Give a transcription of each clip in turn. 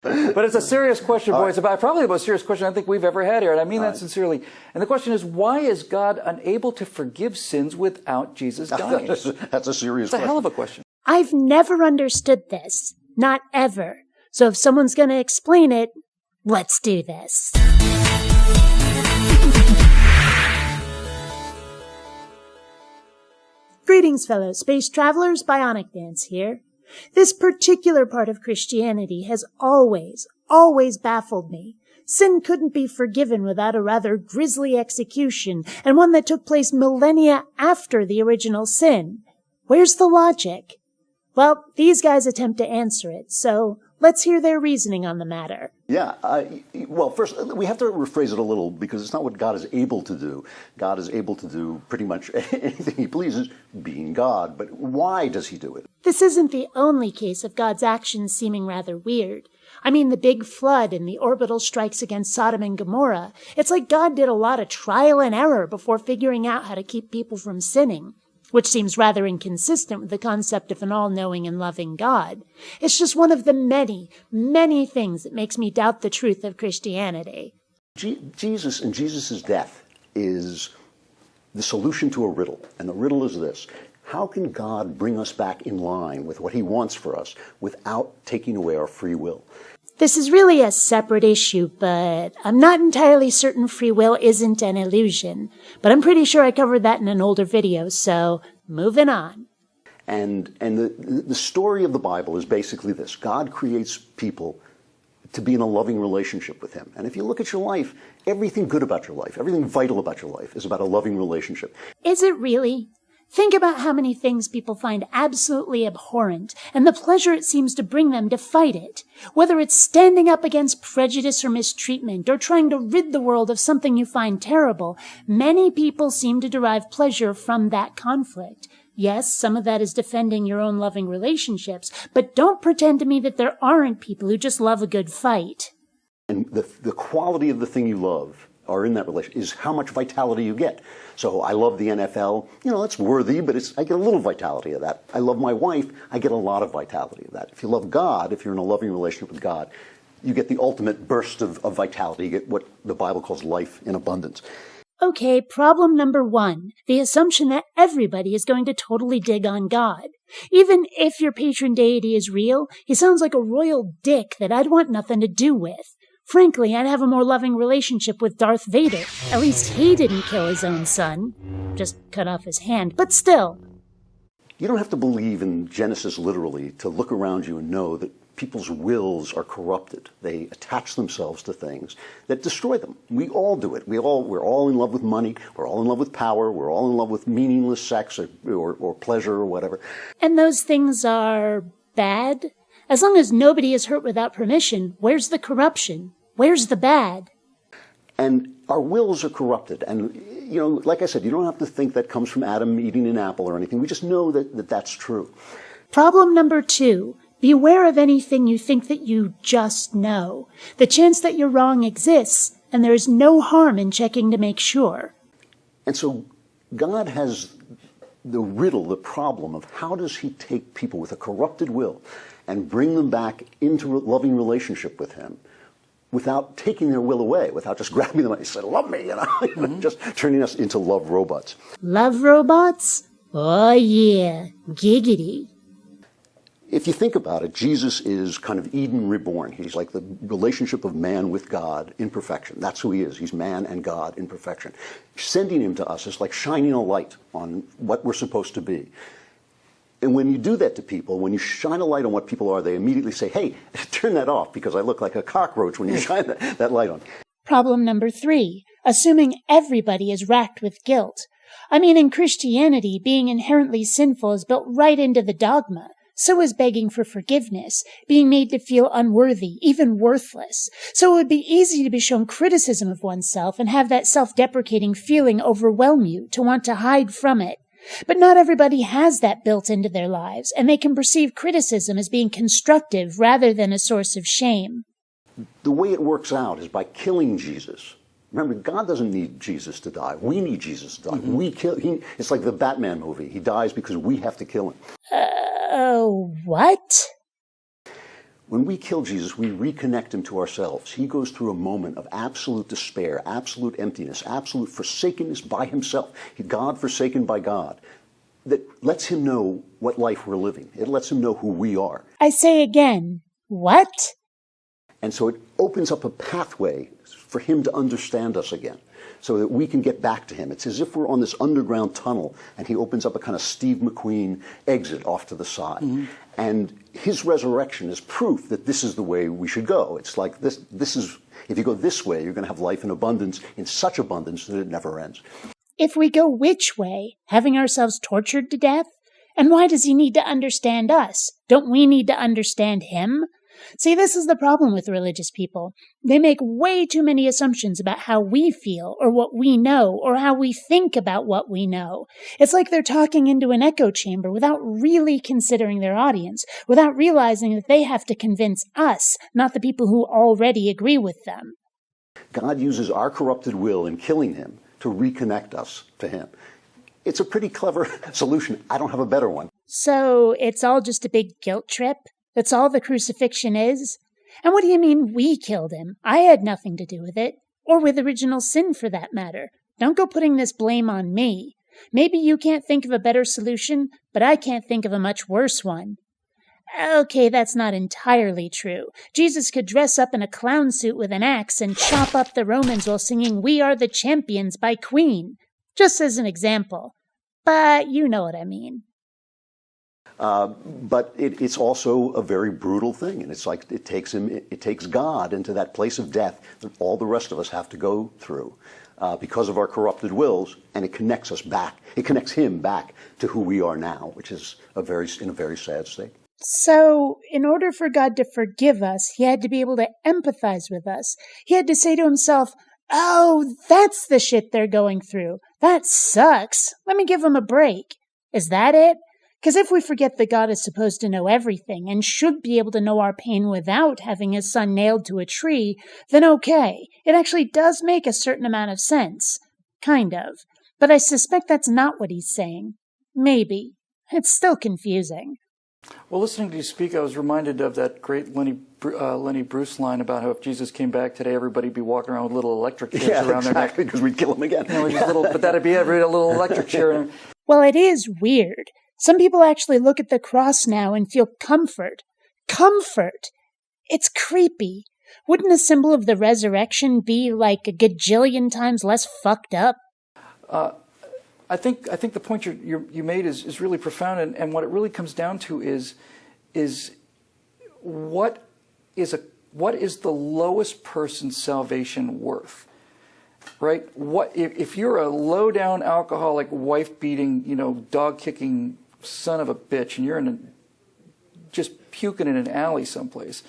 But it's a serious question, boy. It's probably the most serious question I think we've ever had here, and I mean that sincerely. And the question is, why is God unable to forgive sins without Jesus dying? That's a serious question. It's a hell of a question. I've never understood this. Not ever. So if someone's going to explain it, let's do this. Greetings, fellow space travelers. BionicDance here. This particular part of Christianity has always baffled me. Sin couldn't be forgiven without a rather grisly execution, and one that took place millennia after the original sin. Where's the logic? Well, these guys attempt to answer it, so let's hear their reasoning on the matter. Yeah, well, first, we have to rephrase it a little, because it's not what God is able to do. God is able to do pretty much anything he pleases, being God. But why does he do it? This isn't the only case of God's actions seeming rather weird. I mean, the big flood and the orbital strikes against Sodom and Gomorrah. It's like God did a lot of trial and error before figuring out how to keep people from sinning, which seems rather inconsistent with the concept of an all-knowing and loving God. It's just one of the many, many things that makes me doubt the truth of Christianity. Jesus and Jesus' death is the solution to a riddle, and the riddle is this. How can God bring us back in line with what he wants for us without taking away our free will? This is really a separate issue, but I'm not entirely certain free will isn't an illusion. But I'm pretty sure I covered that in an older video, so moving on. And the story of the Bible is basically this. God creates people to be in a loving relationship with him. And if you look at your life, everything good about your life, everything vital about your life is about a loving relationship. Is it really? Think about how many things people find absolutely abhorrent and the pleasure it seems to bring them to fight it. Whether it's standing up against prejudice or mistreatment or trying to rid the world of something you find terrible, many people seem to derive pleasure from that conflict. Yes, some of that is defending your own loving relationships, but don't pretend to me that there aren't people who just love a good fight. And the quality of the thing you love or in that relation is how much vitality you get. So I love the NFL, it's worthy, but I get a little vitality of that. I love my wife, I get a lot of vitality of that. If you love God, if you're in a loving relationship with God, you get the ultimate burst of vitality. You get what the Bible calls life in abundance. Okay, problem number 1, the assumption that everybody is going to totally dig on God. Even if your patron deity is real, he sounds like a royal dick that I'd want nothing to do with. Frankly, I'd have a more loving relationship with Darth Vader. At least he didn't kill his own son. Just cut off his hand, but still. You don't have to believe in Genesis literally to look around you and know that people's wills are corrupted. They attach themselves to things that destroy them. We all do it. We're all in love with money. We're all in love with power. We're all in love with meaningless sex or pleasure or whatever. And those things are bad? As long as nobody is hurt without permission, where's the corruption? Where's the bad? And our wills are corrupted. And, like I said, you don't have to think that comes from Adam eating an apple or anything. We just know that that's true. Problem number 2. Beware of anything you think that you just know. The chance that you're wrong exists, and there is no harm in checking to make sure. And so God has the riddle, the problem of how does he take people with a corrupted will and bring them back into a loving relationship with him without taking their will away, without just grabbing them and saying, love me, just turning us into love robots. Love robots? Oh yeah, giggity. If you think about it, Jesus is kind of Eden reborn. He's like the relationship of man with God in perfection. That's who he is. He's man and God in perfection. Sending him to us is like shining a light on what we're supposed to be. And when you do that to people, when you shine a light on what people are, they immediately say, hey, turn that off because I look like a cockroach when you shine that light on. Problem number 3, assuming everybody is racked with guilt. I mean, in Christianity, being inherently sinful is built right into the dogma. So is begging for forgiveness, being made to feel unworthy, even worthless. So it would be easy to be shown criticism of oneself and have that self-deprecating feeling overwhelm you, to want to hide from it. But not everybody has that built into their lives, and they can perceive criticism as being constructive rather than a source of shame. The way it works out is by killing Jesus. Remember, God doesn't need Jesus to die. We need Jesus to die. It's like the Batman movie. He dies because we have to kill him. What? When we kill Jesus, we reconnect him to ourselves. He goes through a moment of absolute despair, absolute emptiness, absolute forsakenness by himself. God forsaken by God. That lets him know what life we're living. It lets him know who we are. I say again, what? And so it opens up a pathway for him to understand us again, so that we can get back to him. It's as if we're on this underground tunnel, and he opens up a kind of Steve McQueen exit off to the side. Mm-hmm. And his resurrection is proof that this is the way we should go. It's like this is, if you go this way, you're going to have life in abundance, in such abundance that it never ends. If we go which way? Having ourselves tortured to death? And why does he need to understand us? Don't we need to understand him? See, this is the problem with religious people. They make way too many assumptions about how we feel, or what we know, or how we think about what we know. It's like they're talking into an echo chamber without really considering their audience, without realizing that they have to convince us, not the people who already agree with them. God uses our corrupted will in killing him to reconnect us to him. It's a pretty clever solution. I don't have a better one. So it's all just a big guilt trip? That's all the crucifixion is? And what do you mean we killed him? I had nothing to do with it. Or with original sin, for that matter. Don't go putting this blame on me. Maybe you can't think of a better solution, but I can't think of a much worse one. Okay, that's not entirely true. Jesus could dress up in a clown suit with an axe and chop up the Romans while singing "We Are the Champions" by Queen. Just as an example. But you know what I mean. But it's also a very brutal thing, and it's like it takes God into that place of death that all the rest of us have to go through because of our corrupted wills, and it connects us back. It connects him back to who we are now, which is in a very sad state. So, in order for God to forgive us, he had to be able to empathize with us. He had to say to himself, "Oh, that's the shit they're going through. That sucks. Let me give them a break." Is that it? Because if we forget that God is supposed to know everything and should be able to know our pain without having his son nailed to a tree, then okay, it actually does make a certain amount of sense. Kind of. But I suspect that's not what he's saying. Maybe. It's still confusing. Well, listening to you speak, I was reminded of that great Lenny Bruce line about how if Jesus came back today, everybody'd be walking around with little electric chairs around their neck. Because we'd kill him again. But that'd be a little electric chair. Well, it is weird. Some people actually look at the cross now and feel comfort. Comfort! It's creepy. Wouldn't a symbol of the resurrection be like a gajillion times less fucked up? I think the point you made is really profound, and what it really comes down to is what is the lowest person's salvation worth? Right? What if you're a low down alcoholic, wife beating, dog kicking son of a bitch, and you're just puking in an alley someplace?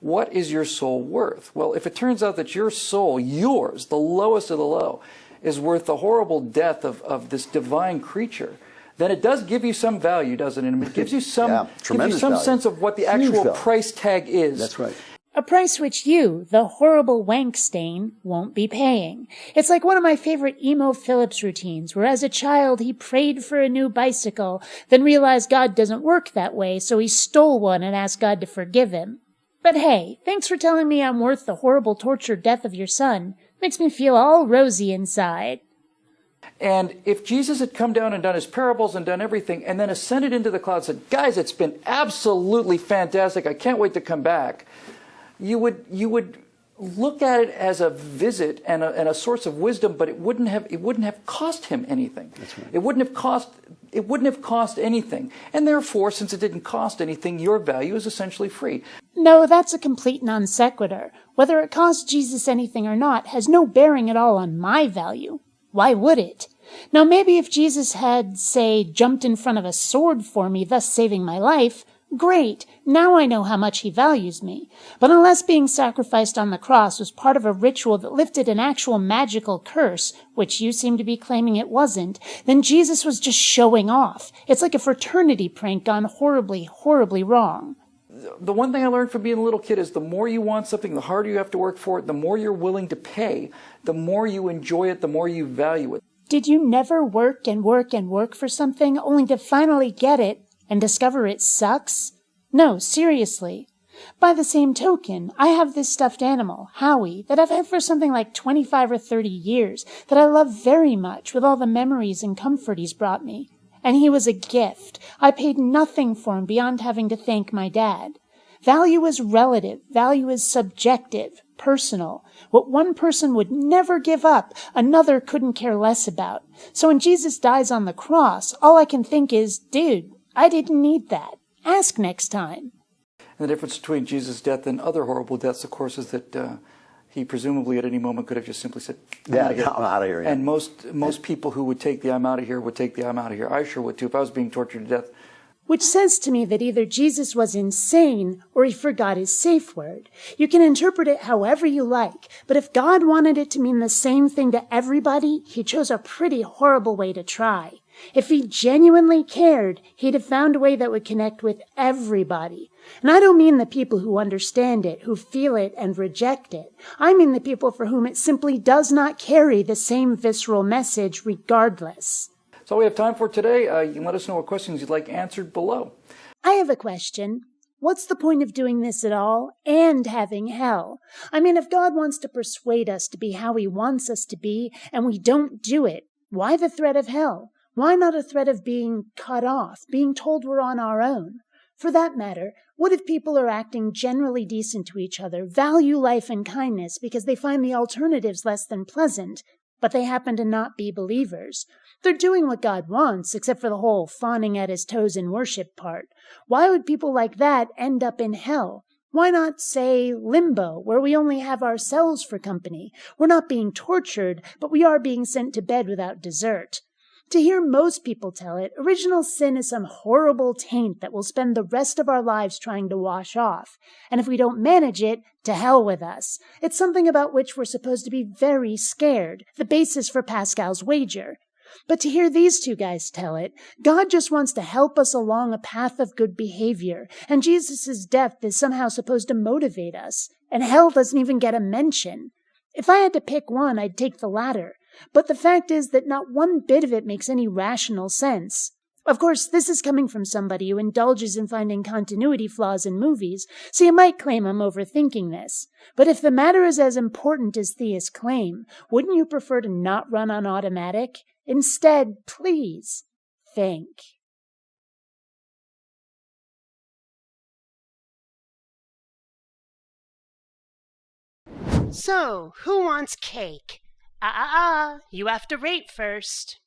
What is your soul worth? Well, if it turns out that your soul, yours, the lowest of the low, is worth the horrible death of this divine creature, then it does give you some value, doesn't it? I mean, it gives you some, sense of what the actual price tag is. That's right. A price which you, the horrible wank stain, won't be paying. It's like one of my favorite Emo Phillips routines, where as a child he prayed for a new bicycle, then realized God doesn't work that way, so he stole one and asked God to forgive him. But hey, thanks for telling me I'm worth the horrible tortured death of your son. Makes me feel all rosy inside. And if Jesus had come down and done his parables and done everything, and then ascended into the clouds and said, "Guys, it's been absolutely fantastic. I can't wait to come back," you would look at it as a visit and a source of wisdom, but it wouldn't have cost him anything. That's right. It wouldn't have cost anything. And therefore, since it didn't cost anything, your value is essentially free. No, that's a complete non sequitur. Whether it cost Jesus anything or not has no bearing at all on my value. Why would it? Now, maybe if Jesus had, say, jumped in front of a sword for me, thus saving my life, great, now I know how much he values me. But unless being sacrificed on the cross was part of a ritual that lifted an actual magical curse, which you seem to be claiming it wasn't, then Jesus was just showing off. It's like a fraternity prank gone horribly, horribly wrong. The one thing I learned from being a little kid is the more you want something, the harder you have to work for it, the more you're willing to pay, the more you enjoy it, the more you value it. Did you never work and work and work for something only to finally get it and discover it sucks? No, seriously. By the same token, I have this stuffed animal, Howie, that I've had for something like 25 or 30 years, that I love very much with all the memories and comfort he's brought me. And he was a gift. I paid nothing for him beyond having to thank my dad. Value is relative. Value is subjective, personal. What one person would never give up, another couldn't care less about. So when Jesus dies on the cross, all I can think is, dude, I didn't need that. Ask next time. And the difference between Jesus' death and other horrible deaths, of course, is that he presumably at any moment could have just simply said, I'm out of here. Yeah. And most people who would take the I'm out of here would take the I'm out of here. I sure would too if I was being tortured to death. Which says to me that either Jesus was insane or he forgot his safe word. You can interpret it however you like, but if God wanted it to mean the same thing to everybody, he chose a pretty horrible way to try. If he genuinely cared, he'd have found a way that would connect with everybody. And I don't mean the people who understand it, who feel it and reject it. I mean the people for whom it simply does not carry the same visceral message regardless. That's all we have time for today. You can let us know what questions you'd like answered below. I have a question. What's the point of doing this at all and having hell? I mean, if God wants to persuade us to be how he wants us to be and we don't do it, why the threat of hell? Why not a threat of being cut off, being told we're on our own? For that matter, what if people are acting generally decent to each other, value life and kindness because they find the alternatives less than pleasant, but they happen to not be believers? They're doing what God wants, except for the whole fawning at his toes in worship part. Why would people like that end up in hell? Why not, say, limbo, where we only have ourselves for company? We're not being tortured, but we are being sent to bed without dessert. To hear most people tell it, original sin is some horrible taint that we'll spend the rest of our lives trying to wash off. And if we don't manage it, to hell with us. It's something about which we're supposed to be very scared, the basis for Pascal's wager. But to hear these two guys tell it, God just wants to help us along a path of good behavior, and Jesus' death is somehow supposed to motivate us, and hell doesn't even get a mention. If I had to pick one, I'd take the latter. But the fact is that not one bit of it makes any rational sense. Of course, this is coming from somebody who indulges in finding continuity flaws in movies, so you might claim I'm overthinking this. But if the matter is as important as theists claim, wouldn't you prefer to not run on automatic? Instead, please, think. So, who wants cake? You have to rate first.